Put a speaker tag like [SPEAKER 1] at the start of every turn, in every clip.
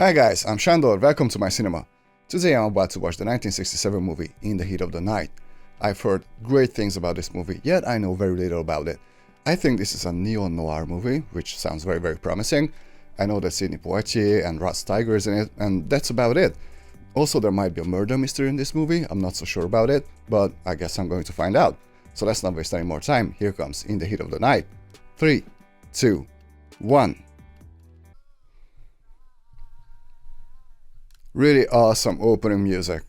[SPEAKER 1] Hi guys, I'm Shandor, welcome to my cinema. Today I'm about to watch the 1967 movie In the Heat of the Night. I've heard great things about this movie, yet I know very little about it. I think this is a neo-noir movie, which sounds very promising. I know that Sidney Poitier and Steiger is in it, and that's about it. Also, there might be a murder mystery in this movie, I'm not so sure about it, but I guess I'm going to find out. So let's not waste any more time, here comes In the Heat of the Night. 3, 2, 1. Really awesome opening music.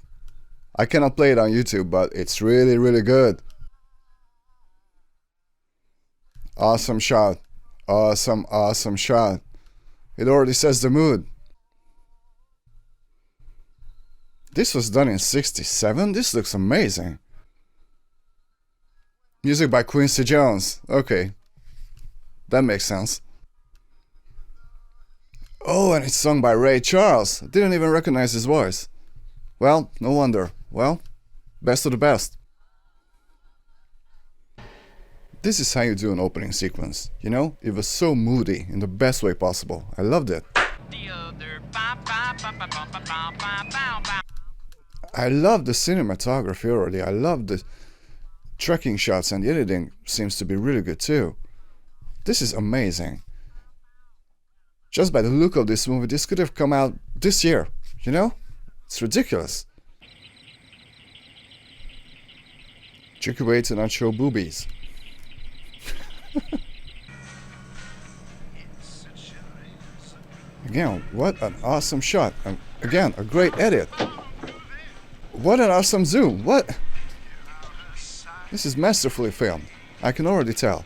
[SPEAKER 1] I cannot play it on YouTube, but it's really good. Awesome shot. Awesome shot. It already sets the mood. This was done in '67? This looks amazing. Music by Quincy Jones. Okay. That makes sense. Oh, and it's sung by Ray Charles. Didn't even recognize his voice. Well, no wonder. Well, best of the best. This is how you do an opening sequence. You know, it was so moody in the best way possible. I loved it. I love the cinematography already. I love the tracking shots, and the editing seems to be really good too. This is amazing. Just by the look of this movie, this could have come out this year, you know? It's ridiculous. Tricky way to not show boobies. Again, what an awesome shot. And again, a great edit. What an awesome zoom. What? This is masterfully filmed. I can already tell.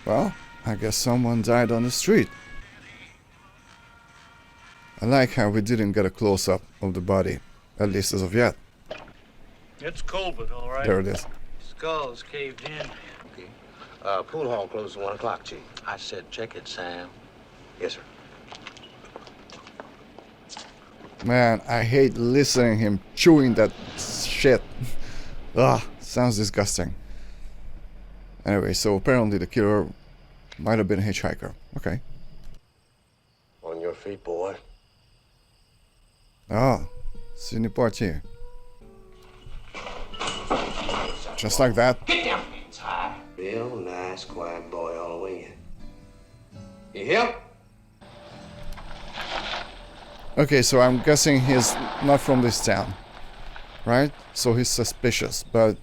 [SPEAKER 1] Well, I guess someone died on the street. I like how we didn't get a close-up of the body, at least as of yet.
[SPEAKER 2] It's Colbert, all right.
[SPEAKER 1] There it is.
[SPEAKER 2] Skull's caved in.
[SPEAKER 3] Okay. Pool hall closes at 1 o'clock, Chief.
[SPEAKER 2] I said check it, Sam.
[SPEAKER 3] Yes, sir.
[SPEAKER 1] Man, I hate listening him chewing that shit. Ugh, sounds disgusting. Anyway, so apparently the killer might have been a hitchhiker. Okay.
[SPEAKER 3] On your feet, boy.
[SPEAKER 1] Oh, Sidney Poitier. Just like that.
[SPEAKER 3] Get down, hands high. Real nice, quiet boy all the way in. You hear?
[SPEAKER 1] Okay, so I'm guessing he's not from this town, right? So he's suspicious, but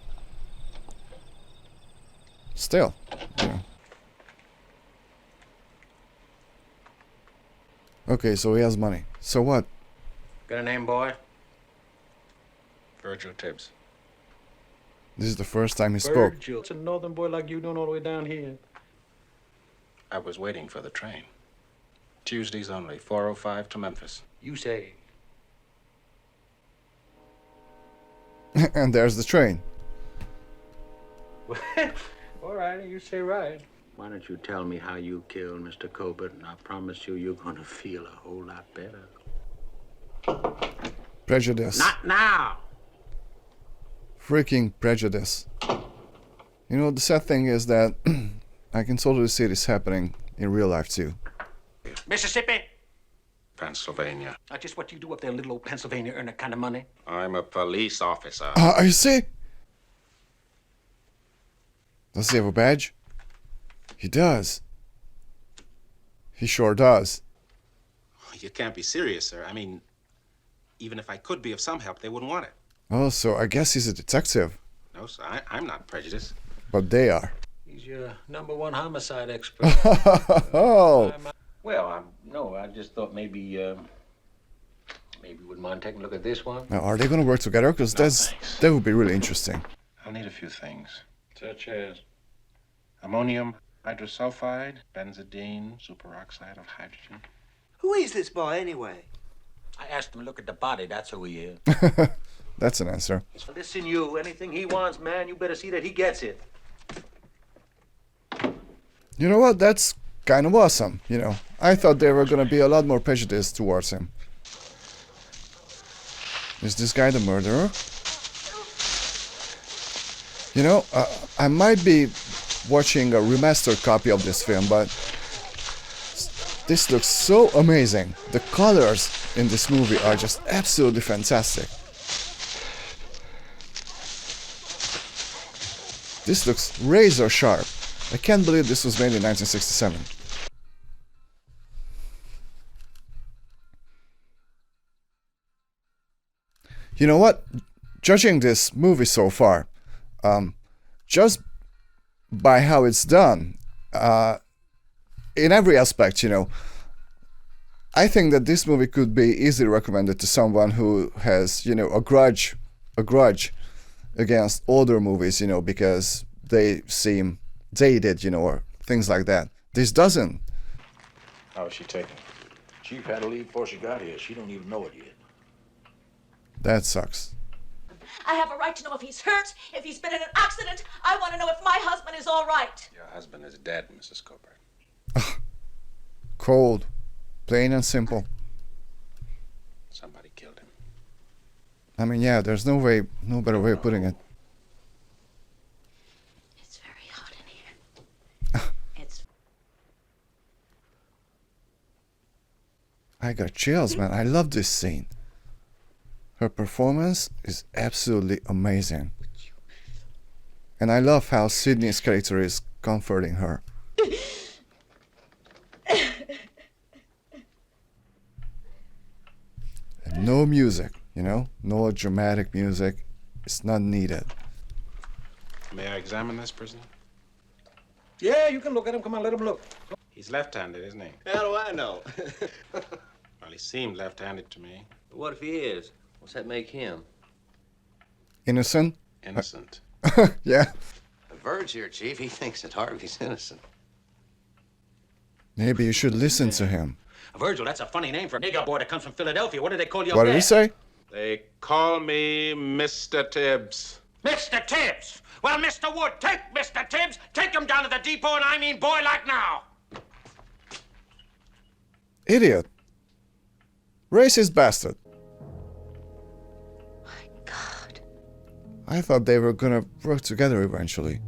[SPEAKER 1] still, you know. Okay, so he has money. So what?
[SPEAKER 3] Got a name, boy?
[SPEAKER 4] Virgil Tibbs.
[SPEAKER 1] This is the first time he spoke.
[SPEAKER 2] Virgil. It's a northern boy like you doing all the way down here.
[SPEAKER 4] I was waiting for the train. Tuesdays only, 4:05 to Memphis.
[SPEAKER 2] You say.
[SPEAKER 1] And there's the train.
[SPEAKER 2] All right, you say right.
[SPEAKER 3] Why don't you tell me how you killed Mr. Colbert, and I promise you, you're gonna feel a whole lot better.
[SPEAKER 1] Prejudice.
[SPEAKER 3] Not now!
[SPEAKER 1] Freaking prejudice. You know, the sad thing is that I can totally see this happening in real life too.
[SPEAKER 2] Mississippi?
[SPEAKER 4] Pennsylvania.
[SPEAKER 2] Not just what you do up there in little old Pennsylvania, earn that kind of money.
[SPEAKER 4] I'm a police officer.
[SPEAKER 1] Are you see? Does he have a badge? He does. He sure does.
[SPEAKER 4] You can't be serious, sir. I mean, even if I could be of some help, they wouldn't want it.
[SPEAKER 1] Oh, so I guess he's a detective.
[SPEAKER 4] No, sir, I'm not prejudiced.
[SPEAKER 1] But they are.
[SPEAKER 2] He's your #1 homicide expert.
[SPEAKER 1] Oh!
[SPEAKER 2] Well, I just thought maybe you wouldn't mind taking a look at this one.
[SPEAKER 1] Now, are they gonna work together? Because
[SPEAKER 4] thanks.
[SPEAKER 1] that would be really interesting.
[SPEAKER 4] I'll need a few things.
[SPEAKER 2] Such as?
[SPEAKER 4] Ammonium hydrosulfide, benzidine, superoxide of hydrogen.
[SPEAKER 5] Who is this boy, anyway?
[SPEAKER 2] I asked him to look at the body. That's who he is.
[SPEAKER 1] That's an answer.
[SPEAKER 5] Listen, you. Anything he wants, man, you better see that he gets it.
[SPEAKER 1] You know what? That's kind of awesome, you know. I thought there were gonna be a lot more prejudice towards him. Is this guy the murderer? You know, I might be watching a remastered copy of this film, but this looks so amazing. The colors in this movie are just absolutely fantastic. This looks razor sharp. I can't believe this was made in 1967. You know what? Judging this movie so far, just by how it's done, in every aspect, you know, I think that this movie could be easily recommended to someone who has, you know, a grudge against older movies, you know, because they seem dated, you know, or things like that. This doesn't.
[SPEAKER 4] How is she taken?
[SPEAKER 6] Chief had to leave before she got here. She don't even know it yet.
[SPEAKER 1] That sucks.
[SPEAKER 7] I have a right to know if he's hurt, if he's been in an accident. I want to know if my husband is all right.
[SPEAKER 4] Your husband is dead, Mrs. Cooper.
[SPEAKER 1] Cold. Plain and simple.
[SPEAKER 4] Somebody killed him.
[SPEAKER 1] I mean, yeah, there's no better way of putting it.
[SPEAKER 7] It's very hot in here. It's...
[SPEAKER 1] I got chills, man. I love this scene. Her performance is absolutely amazing. And I love how Sidney's character is comforting her. And no music, you know? No dramatic music. It's not needed.
[SPEAKER 4] May I examine this prisoner?
[SPEAKER 5] Yeah, you can look at him. Come on, let him look.
[SPEAKER 4] He's left-handed, isn't he?
[SPEAKER 8] How do I know?
[SPEAKER 4] Well, he seemed left-handed to me.
[SPEAKER 8] What if he is? What's that make him?
[SPEAKER 1] Innocent?
[SPEAKER 4] Innocent.
[SPEAKER 1] Yeah.
[SPEAKER 8] The Verge here, Chief. He thinks that Harvey's innocent.
[SPEAKER 1] Maybe you should listen to him.
[SPEAKER 5] Virgil, that's a funny name for a nigger boy that comes from Philadelphia. What do they call you?
[SPEAKER 1] What did he say?
[SPEAKER 4] They call me Mr. Tibbs.
[SPEAKER 5] Mr. Tibbs. Well, Mr. Wood, take Mr. Tibbs. Take him down to the depot, and I mean boy like now.
[SPEAKER 1] Idiot. Racist bastard.
[SPEAKER 7] My God.
[SPEAKER 1] I thought they were gonna work together eventually.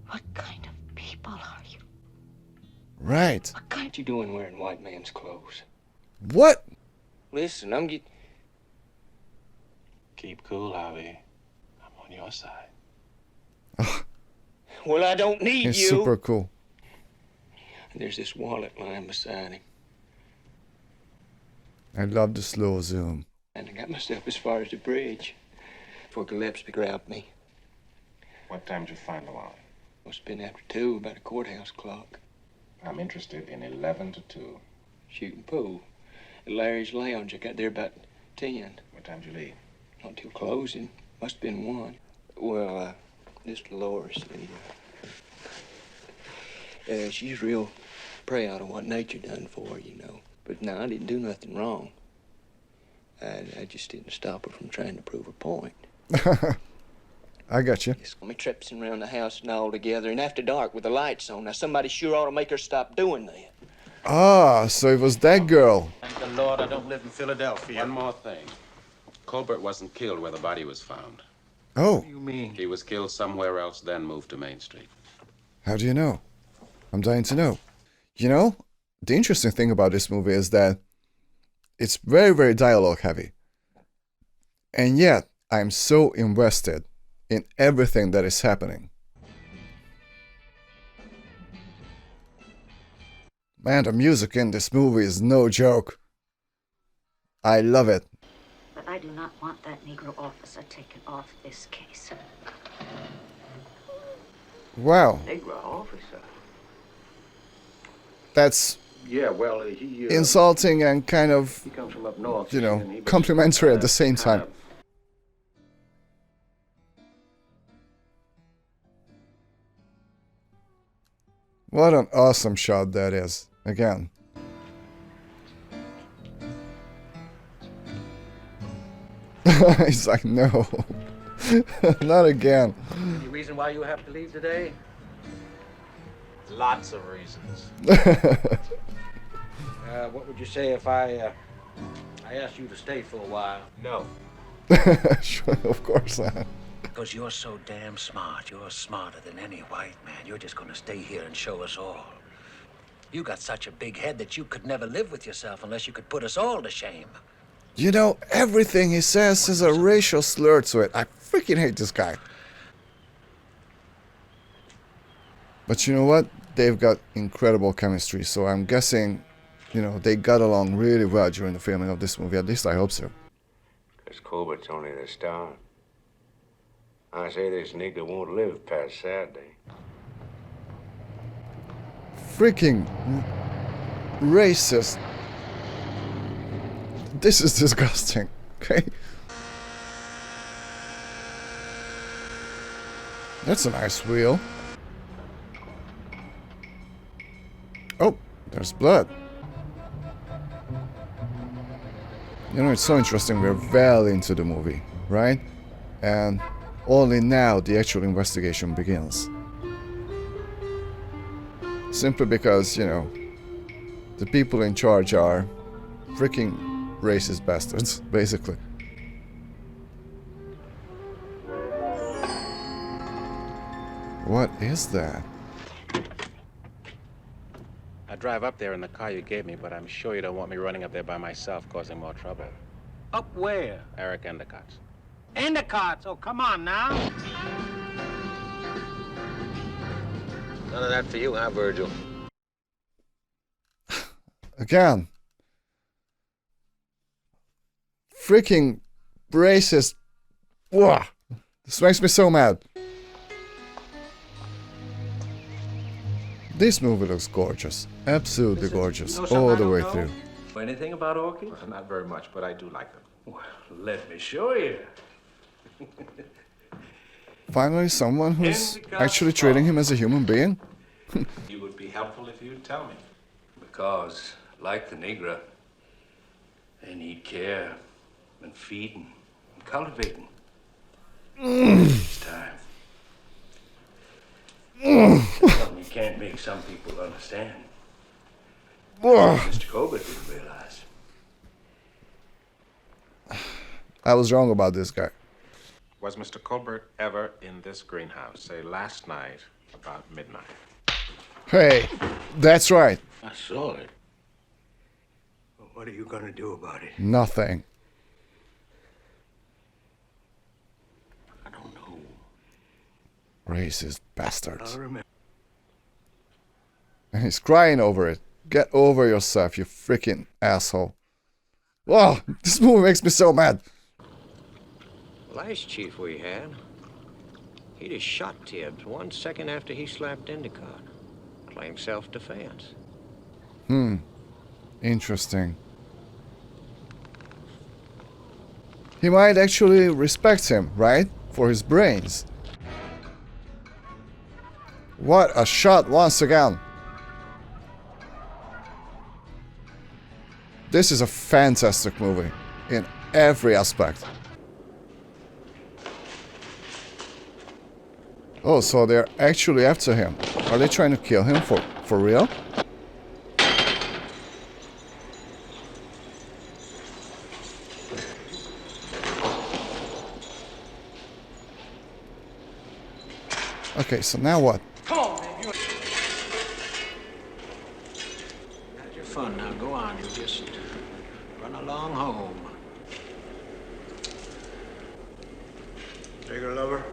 [SPEAKER 7] What kind of people are you?
[SPEAKER 1] Right.
[SPEAKER 9] What you doing wearing white man's clothes?
[SPEAKER 1] What?
[SPEAKER 9] Listen, I'm get...
[SPEAKER 4] Keep cool, Harvey. I'm on your side.
[SPEAKER 9] Well, I don't need
[SPEAKER 1] He's
[SPEAKER 9] you.
[SPEAKER 1] super cool.
[SPEAKER 9] There's this wallet lying beside him.
[SPEAKER 1] I love the slow zoom.
[SPEAKER 9] And I got myself as far as the bridge before Gillespie grabbed me.
[SPEAKER 4] What time did you find the wallet?
[SPEAKER 9] Must have been after 2, about a courthouse clock.
[SPEAKER 4] I'm interested in 11 to 2.
[SPEAKER 9] Shooting pool at Larry's Lounge. I got there about 10.
[SPEAKER 4] What time did you leave?
[SPEAKER 9] Not till closing. Must have been 1. Well, this Dolores, she's real proud of what nature done for her, you know. But no, I didn't do nothing wrong. I just didn't stop her from trying to prove her point.
[SPEAKER 1] I got you.
[SPEAKER 9] Me traipsing around the house and all together, and after dark with the lights on. Now, somebody sure ought to make her stop doing that.
[SPEAKER 1] Ah, so it was that girl.
[SPEAKER 5] Thank the Lord I don't live in Philadelphia.
[SPEAKER 4] One more thing. Colbert wasn't killed where the body was found.
[SPEAKER 1] Oh,
[SPEAKER 5] You mean?
[SPEAKER 4] He was killed somewhere else, then moved to Main Street.
[SPEAKER 1] how do you know? I'm dying to know. You know, the interesting thing about this movie is that it's very, very dialogue heavy. And yet, I'm so invested in everything that is happening. Man, the music in this movie is no joke. I love it.
[SPEAKER 10] But I do not want that Negro officer taken off this case.
[SPEAKER 1] Wow,
[SPEAKER 5] Negro officer.
[SPEAKER 1] that's
[SPEAKER 5] Yeah, well, he
[SPEAKER 1] insulting and kind of,
[SPEAKER 5] he comes from up north.
[SPEAKER 1] you know,
[SPEAKER 5] and he was,
[SPEAKER 1] complimentary at the same
[SPEAKER 5] kind
[SPEAKER 1] time.
[SPEAKER 5] of-
[SPEAKER 1] What an awesome shot that is. Again. He's like, no. Not again.
[SPEAKER 5] Any reason why you have to leave today?
[SPEAKER 4] Lots of reasons.
[SPEAKER 5] What would you say if I asked you to stay for a while?
[SPEAKER 4] No.
[SPEAKER 1] Sure, of course not.
[SPEAKER 3] Because you're so damn smart. You're smarter than any white man. You're just gonna stay here and show us all. You got such a big head that you could never live with yourself unless you could put us all to shame.
[SPEAKER 1] You know, everything he says is a racial slur to it. I freaking hate this guy. But you know what? They've got incredible chemistry, so I'm guessing, you know, they got along really well during the filming of this movie. At least I hope so.
[SPEAKER 11] Because Colbert's only the start. I say this nigga won't live past Saturday.
[SPEAKER 1] Freaking racist. This is disgusting, okay? That's a nice wheel. Oh, there's blood. You know, it's so interesting. We're well into the movie, right? And only now the actual investigation begins. Simply because, you know, the people in charge are freaking racist bastards, basically. What is that?
[SPEAKER 4] I drive up there in the car you gave me, but I'm sure you don't want me running up there by myself, causing more trouble.
[SPEAKER 5] Up where?
[SPEAKER 4] Eric Endicott's.
[SPEAKER 5] Endicott's. Oh, come on now.
[SPEAKER 8] None of that for you, huh, Virgil?
[SPEAKER 1] Again. Freaking racist. Ugh. This makes me so mad. This movie looks gorgeous. Absolutely gorgeous. All the way through.
[SPEAKER 2] Anything about orchids?
[SPEAKER 4] Well, not very much, but I do like them.
[SPEAKER 2] Well, let me show you.
[SPEAKER 1] Finally, someone who's actually treating him as a human being.
[SPEAKER 2] You would be helpful if you'd tell me. Because, like the Negra, they need care and feeding and cultivating. It's time. Something you can't make some people understand. Mr. Colbert didn't realize.
[SPEAKER 1] I was wrong about this guy.
[SPEAKER 4] Was Mr. Colbert ever in this greenhouse, say last night, about midnight?
[SPEAKER 1] Hey, that's right.
[SPEAKER 3] I saw it.
[SPEAKER 5] Well, what are you gonna do about it?
[SPEAKER 1] Nothing.
[SPEAKER 3] I don't know.
[SPEAKER 1] Racist bastards.
[SPEAKER 5] I'll remember.
[SPEAKER 1] And he's crying over it. Get over yourself, you freaking asshole. Whoa, this movie makes me so mad.
[SPEAKER 8] Last chief we had, he just shot Tibbs 1 second after he slapped Endicott. Claimed self-defense.
[SPEAKER 1] Interesting. He might actually respect him, right? For his brains. What a shot once again. This is a fantastic movie in every aspect. Oh, so they're actually after him. Are they trying to kill him for real? Okay, so now what?
[SPEAKER 5] Come on, man. You...
[SPEAKER 3] Had your fun. Now go on. You just run along home.
[SPEAKER 5] Steiger lover.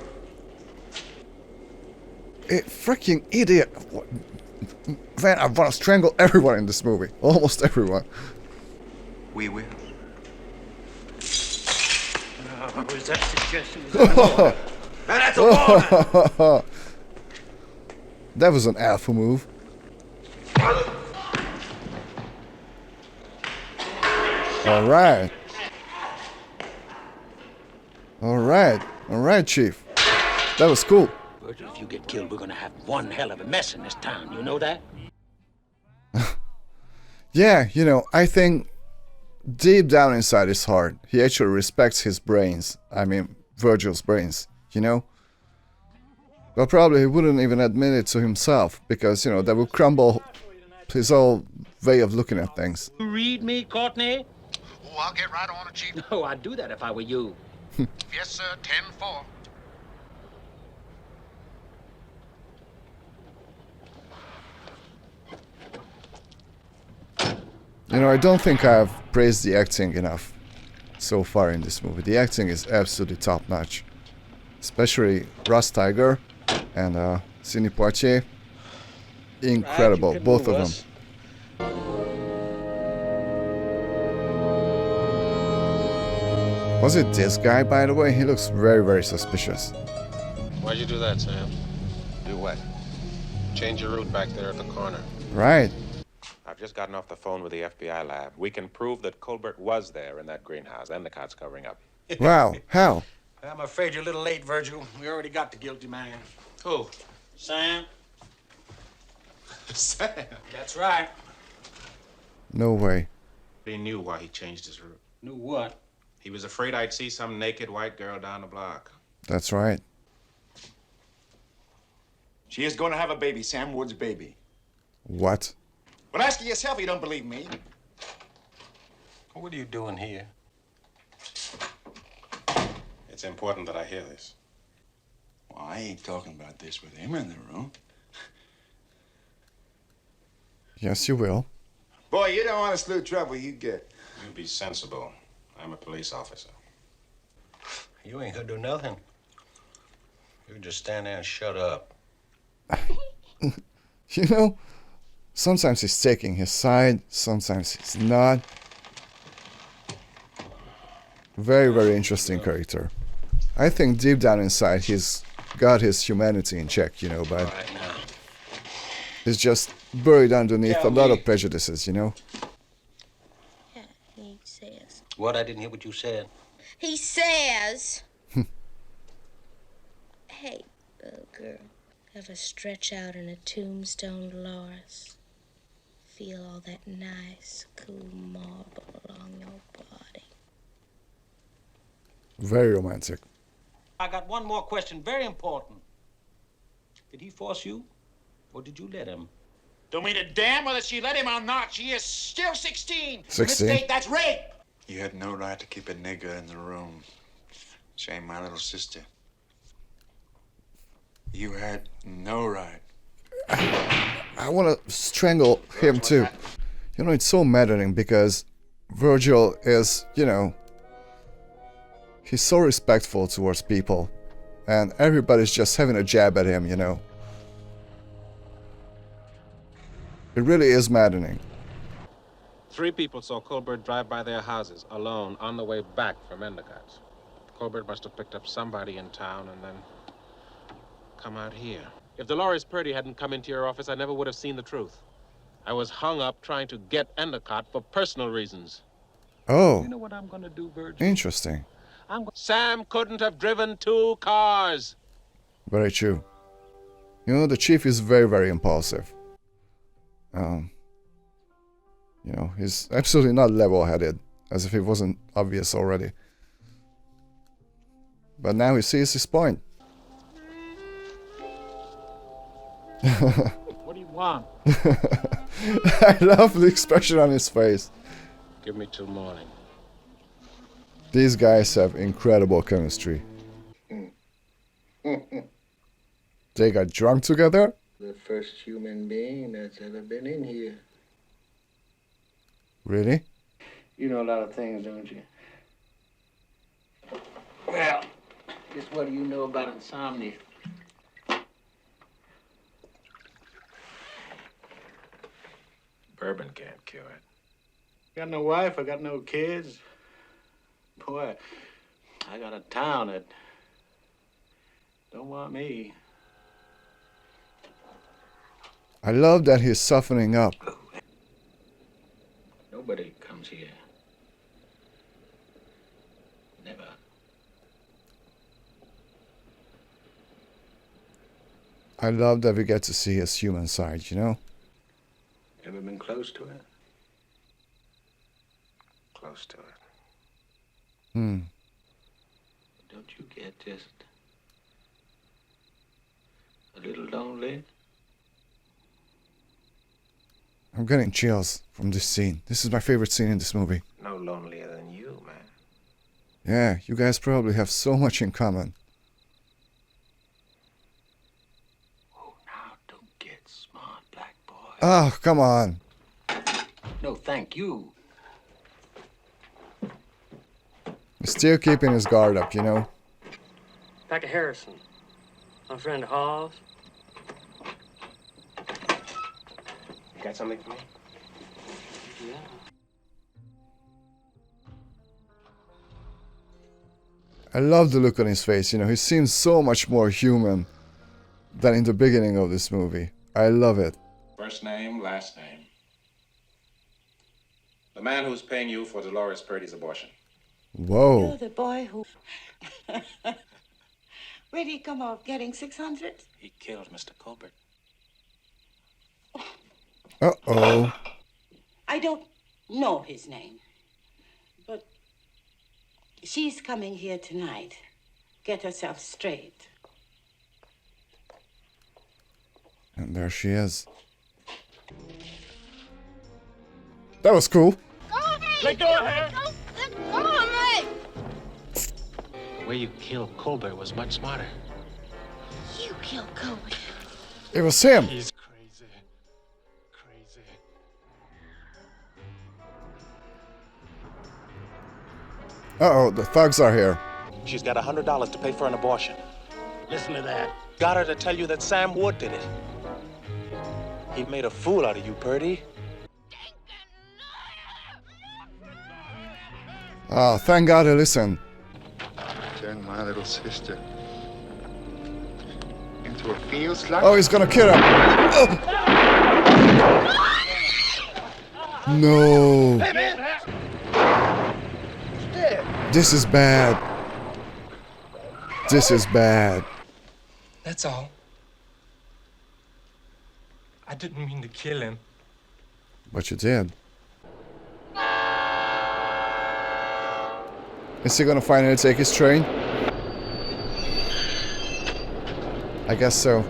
[SPEAKER 1] Freaking idiot. Man, I want to strangle everyone in this movie. Almost everyone.
[SPEAKER 5] We will. Was that suggestion? That's a woman!
[SPEAKER 1] That was an alpha move. Alright. Alright, Chief. That was cool.
[SPEAKER 3] Virgil, if you get killed, we're gonna have one hell of a mess in this town. You know that?
[SPEAKER 1] Yeah, you know, I think deep down inside his heart, he actually respects his brains. I mean, Virgil's brains, you know? But probably he wouldn't even admit it to himself, because, you know, that would crumble his whole way of looking at things.
[SPEAKER 5] You read me, Courtney?
[SPEAKER 12] Oh, I'll get right on it, Chief.
[SPEAKER 5] No, I'd do that if I were you.
[SPEAKER 12] Yes, sir, 10-4.
[SPEAKER 1] You know, I don't think I've praised the acting enough so far in this movie. The acting is absolutely top-notch. Especially Steiger and Sidney Poitier. Incredible, both of them. Was it this guy, by the way? He looks very, very suspicious.
[SPEAKER 4] Why'd you do that, Sam?
[SPEAKER 6] Do what?
[SPEAKER 4] Change your route back there at the corner.
[SPEAKER 1] Right.
[SPEAKER 12] I've just gotten off the phone with the FBI lab. We can prove that Colbert was there in that greenhouse. Endicott's covering up.
[SPEAKER 1] Wow, how?
[SPEAKER 5] I'm afraid you're a little late, Virgil. We already got the guilty man.
[SPEAKER 4] Who?
[SPEAKER 5] Sam?
[SPEAKER 4] Sam?
[SPEAKER 5] That's right.
[SPEAKER 1] No way.
[SPEAKER 4] He knew why he changed his route.
[SPEAKER 5] Knew what?
[SPEAKER 4] He was afraid I'd see some naked white girl down the block.
[SPEAKER 1] That's right.
[SPEAKER 6] She is going to have a baby, Sam Wood's baby.
[SPEAKER 1] What?
[SPEAKER 6] Well, ask her yourself if you don't believe me.
[SPEAKER 4] What are you doing here? It's important that I hear this.
[SPEAKER 6] Well, I ain't talking about this with him in the room.
[SPEAKER 1] Yes, you will.
[SPEAKER 6] Boy, you don't want to slew trouble, you get.
[SPEAKER 4] You be sensible. I'm a police officer.
[SPEAKER 3] You ain't gonna do nothing. You just stand there and shut up.
[SPEAKER 1] You know, sometimes he's taking his side, sometimes he's not. Very, very interesting character. I think deep down inside he's got his humanity in check, you know, but he's just buried underneath a lot of prejudices, you know.
[SPEAKER 13] Yeah, he says.
[SPEAKER 3] What? I didn't hear what you said.
[SPEAKER 13] He says. Hey, little girl, ever stretch out in a tombstone, Dolores? Feel all that nice, cool marble along your body.
[SPEAKER 1] Very romantic.
[SPEAKER 5] I got one more question, very important. Did he force you, or did you let him?
[SPEAKER 6] Don't mean a damn whether she let him or not. She is still 16.
[SPEAKER 1] 16?
[SPEAKER 6] Mistake, that's rape. You had no right to keep a nigger in the room. Shame my little sister. You had no right.
[SPEAKER 1] I want to strangle him too. You know, it's so maddening because Virgil is, you know, he's so respectful towards people. And everybody's just having a jab at him, you know. It really is maddening.
[SPEAKER 4] 3 people saw Colbert drive by their houses alone on the way back from Endicott's. Colbert must have picked up somebody in town and then come out here. If Dolores Purdy hadn't come into your office, I never would have seen the truth. I was hung up trying to get Endicott for personal reasons.
[SPEAKER 1] Oh.
[SPEAKER 4] You know what I'm going to do, Virgil?
[SPEAKER 1] Interesting.
[SPEAKER 4] Sam couldn't have driven 2 cars.
[SPEAKER 1] Very true. You know, the chief is very, very impulsive. You know, he's absolutely not level-headed, as if it wasn't obvious already. But now he sees his point.
[SPEAKER 5] What do you want?
[SPEAKER 1] I love the expression on his face.
[SPEAKER 4] Give me till morning.
[SPEAKER 1] These guys have incredible chemistry. They got drunk together?
[SPEAKER 9] The first human being that's ever been in here.
[SPEAKER 1] Really?
[SPEAKER 9] You know a lot of things, don't you? Well, just what do you know about insomnia?
[SPEAKER 4] Bourbon can't cure it.
[SPEAKER 9] Got no wife, I got no kids. Boy, I got a town that don't want me.
[SPEAKER 1] I love that he's softening up.
[SPEAKER 9] Nobody comes here. Never.
[SPEAKER 1] I love that we get to see his human side, you know?
[SPEAKER 9] Ever been close to it?
[SPEAKER 4] Close to it.
[SPEAKER 9] Don't you get just a little lonely?
[SPEAKER 1] I'm getting chills from this scene. This is my favorite scene in this movie.
[SPEAKER 4] No lonelier than you, man.
[SPEAKER 1] Yeah, you guys probably have so much in common.
[SPEAKER 9] Oh, now don't get smart, black boy.
[SPEAKER 1] Oh, come on.
[SPEAKER 3] No, thank you.
[SPEAKER 1] He's still keeping his guard up, you know?
[SPEAKER 14] Dr. Harrison, my friend Hawes.
[SPEAKER 4] You got something for me?
[SPEAKER 14] Yeah.
[SPEAKER 1] I love the look on his face, you know, he seems so much more human than in the beginning of this movie. I love it.
[SPEAKER 12] First name, last name. The man who's paying you for Dolores Purdy's abortion.
[SPEAKER 1] Whoa.
[SPEAKER 15] You're the boy who... Where'd he come off getting 600?
[SPEAKER 12] He killed Mr. Colbert.
[SPEAKER 1] Uh-oh.
[SPEAKER 15] I don't know his name, but she's coming here tonight. Get herself straight.
[SPEAKER 1] And there she is. That was cool.
[SPEAKER 14] Let go of her!
[SPEAKER 13] Let go of me!
[SPEAKER 4] The way you killed Colbert was much smarter.
[SPEAKER 13] You killed Colbert.
[SPEAKER 1] It was him.
[SPEAKER 4] He's crazy. Crazy.
[SPEAKER 1] Uh-oh, the thugs are here.
[SPEAKER 12] She's got $100 to pay for an abortion.
[SPEAKER 14] Listen to that.
[SPEAKER 12] Got her to tell you that Sam Wood did it. He made a fool out of you, Purdy.
[SPEAKER 1] Oh, thank God he listened.
[SPEAKER 6] Turn my little sister into a field slug.
[SPEAKER 1] Oh, he's gonna kill him. Oh. No. This is bad. This is bad.
[SPEAKER 16] That's all. I didn't mean to kill him.
[SPEAKER 1] But you did. Is he gonna finally take his train? I guess so.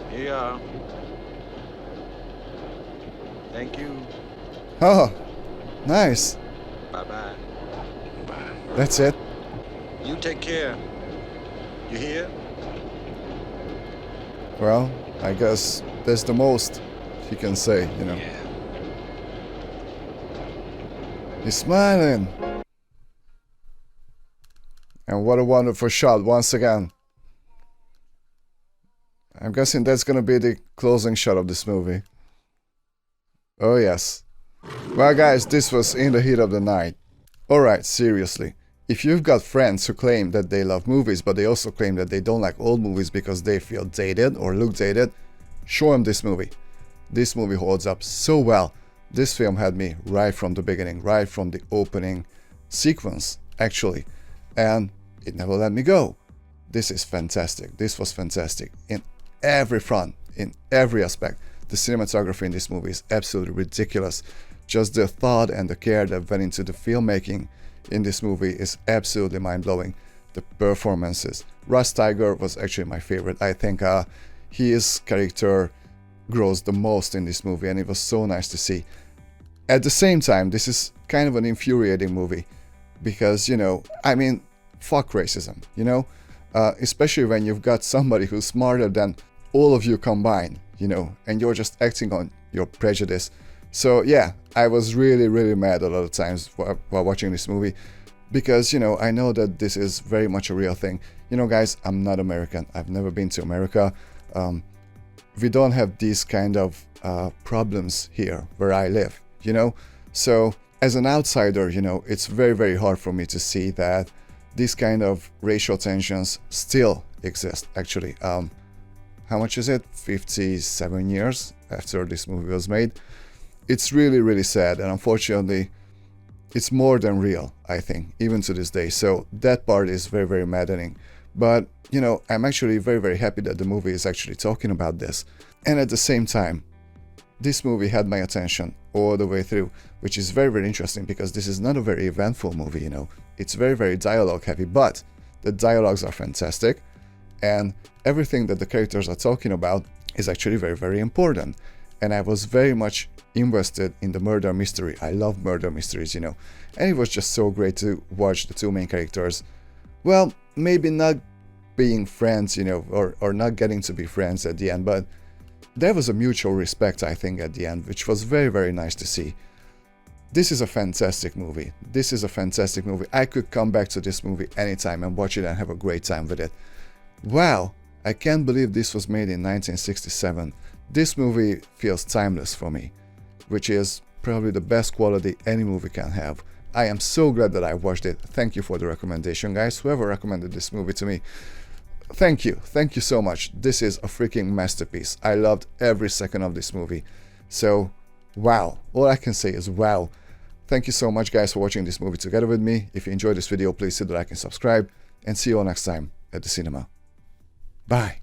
[SPEAKER 6] Here you are. Thank you.
[SPEAKER 1] Oh, nice.
[SPEAKER 6] Bye-bye. Bye.
[SPEAKER 1] That's it.
[SPEAKER 6] You take care. You hear?
[SPEAKER 1] Well, I guess that's the most he can say, you know.
[SPEAKER 6] Yeah.
[SPEAKER 1] He's smiling. And what a wonderful shot once again. I'm guessing that's gonna be the closing shot of this movie. Oh yes. Well guys, this was In the Heat of the Night. Alright, seriously. If you've got friends who claim that they love movies, but they also claim that they don't like old movies because they feel dated or look dated, show them this movie. This movie holds up so well. This film had me right from the beginning, right from the opening sequence, actually. And it never let me go. This is fantastic. This was fantastic. In every front, in every aspect. The cinematography in this movie is absolutely ridiculous. Just the thought and the care that went into the filmmaking in this movie is absolutely mind-blowing. The performances. Steiger was actually my favorite. I think his character grows the most in this movie, and it was so nice to see. At the same time, this is kind of an infuriating movie because, you know, I mean, fuck racism, you know? Especially when you've got somebody who's smarter than all of you combined, you know, and you're just acting on your prejudice. So yeah, I was really mad a lot of times while watching this movie because, you know, I know that this is very much a real thing. You know, guys, I'm not American. I've never been to America. We don't have these kind of problems here where I live, you know? So as an outsider, you know, it's very hard for me to see that these kind of racial tensions still exist, actually. How much is it? 57 years after this movie was made. It's really sad, and unfortunately, it's more than real, I think, even to this day. So that part is very maddening. But, you know, I'm actually very happy that the movie is actually talking about this. And at the same time, this movie had my attention all the way through, which is very interesting because this is not a very eventful movie, you know. It's very dialogue heavy, but the dialogues are fantastic, and everything that the characters are talking about is actually very important. And I was very much invested in the murder mystery. I love murder mysteries, you know. And it was just so great to watch the two main characters, well, maybe not being friends, you know, or not getting to be friends at the end, but there was a mutual respect, I think, at the end, which was very nice to see. This is a fantastic movie. This is a fantastic movie. I could come back to this movie anytime and watch it and have a great time with it. Wow, I can't believe this was made in 1967. This movie feels timeless for me, which is probably the best quality any movie can have. I am so glad that I watched it. Thank you for the recommendation, guys. Whoever recommended this movie to me, thank you. Thank you so much. This is a freaking masterpiece. I loved every second of this movie. So, wow. All I can say is wow. Thank you so much, guys, for watching this movie together with me. If you enjoyed this video, please hit the like and subscribe. And see you all next time at the cinema. Bye.